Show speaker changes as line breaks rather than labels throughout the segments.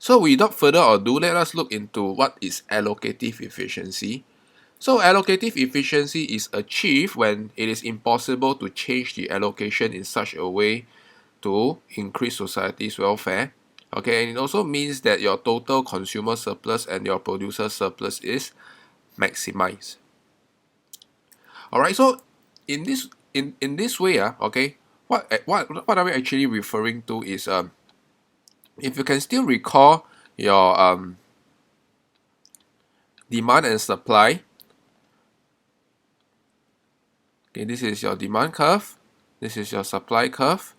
So without further ado, let us look into what is allocative efficiency. So allocative efficiency is achieved when it is impossible to change the allocation in such a way to increase society's welfare. Okay, and it also means that your total consumer surplus and your producer surplus is maximized. Alright, so in this way, okay, what are we actually referring to is if you can still recall your demand and supply. Okay, this is your demand curve, this is your supply curve,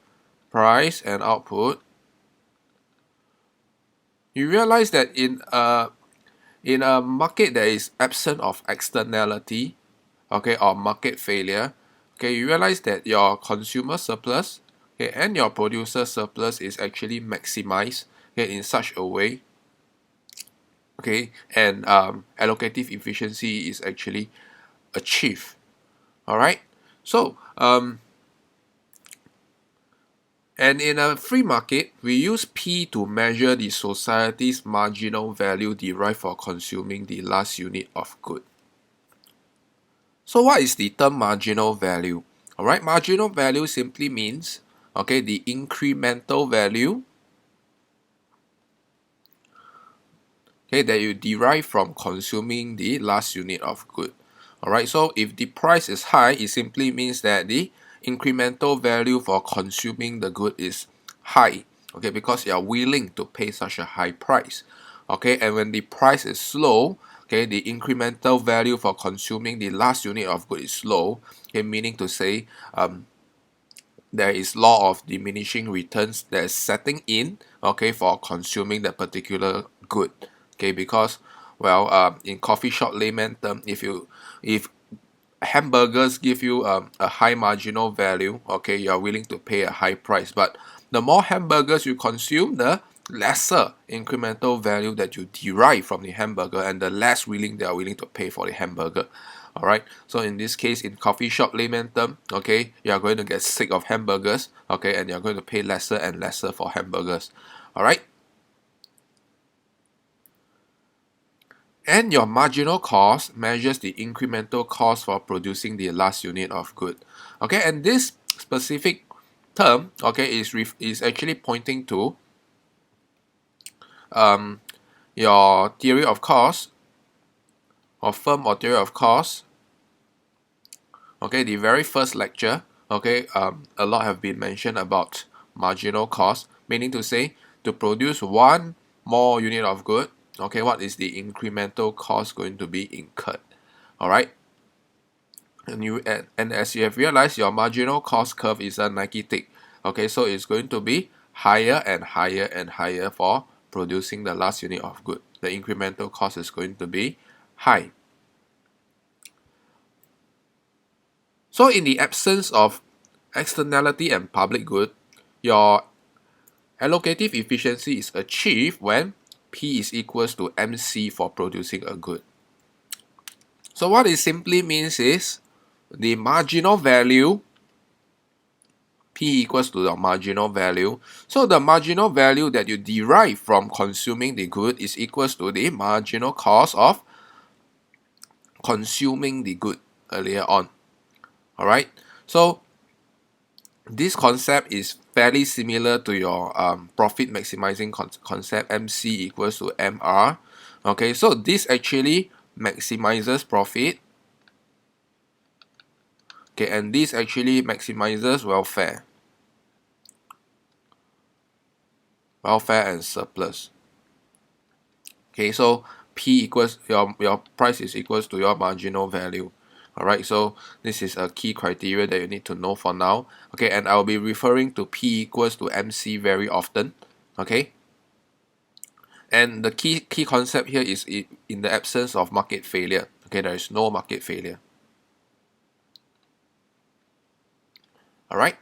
price and output. You realize that in a market that is absent of externality, okay, or market failure, okay, you realize that your consumer surplus, okay, and your producer surplus is actually maximized, okay, in such a way, okay, and allocative efficiency is actually achieved. All right, so and in a free market, we use P to measure the society's marginal value derived for consuming the last unit of good. So what is the term marginal value? Alright, marginal value simply means, okay, the incremental value, okay, that you derive from consuming the last unit of good. Alright, so if the price is high, it simply means that the incremental value for consuming the good is high, okay, because you are willing to pay such a high price. Okay, and when the price is low, okay, the incremental value for consuming the last unit of good is low, okay, meaning to say there is law of diminishing returns that is setting in, okay, for consuming that particular good, okay, because well, in coffee shop layman term, if hamburgers give you a high marginal value, okay, you are willing to pay a high price, but the more hamburgers you consume, the lesser incremental value that you derive from the hamburger, and the less willing they are willing to pay for the hamburger. Alright, so in this case, in coffee shop layman term, okay, you are going to get sick of hamburgers, okay, and you're going to pay lesser and lesser for hamburgers. Alright, and your marginal cost measures the incremental cost for producing the last unit of good. Okay, and this specific term, okay, is actually pointing to your theory of cost or firm or theory of cost. Okay, the very first lecture, okay, a lot have been mentioned about marginal cost, meaning to say to produce one more unit of good, okay, what is the incremental cost going to be incurred? All right, and as you have realized, your marginal cost curve is a Nike tick. Okay, so it's going to be higher and higher and higher for producing the last unit of good. The incremental cost is going to be high. So in the absence of externality and public good, your allocative efficiency is achieved when P is equals to MC for producing a good. So what it simply means is the marginal value, P equals to the marginal value. So the marginal value that you derive from consuming the good is equals to the marginal cost of consuming the good earlier on. Alright, so this concept is fairly similar to your profit maximizing concept, MC equals to MR. Okay, so this actually maximizes profit. Okay, and this actually maximizes welfare and surplus. Okay, so P equals your price is equals to your marginal value. Alright, so this is a key criteria that you need to know for now. Okay, and I'll be referring to P equals to MC very often. Okay, and the key concept here is in the absence of market failure. Okay, there is no market failure. Alright,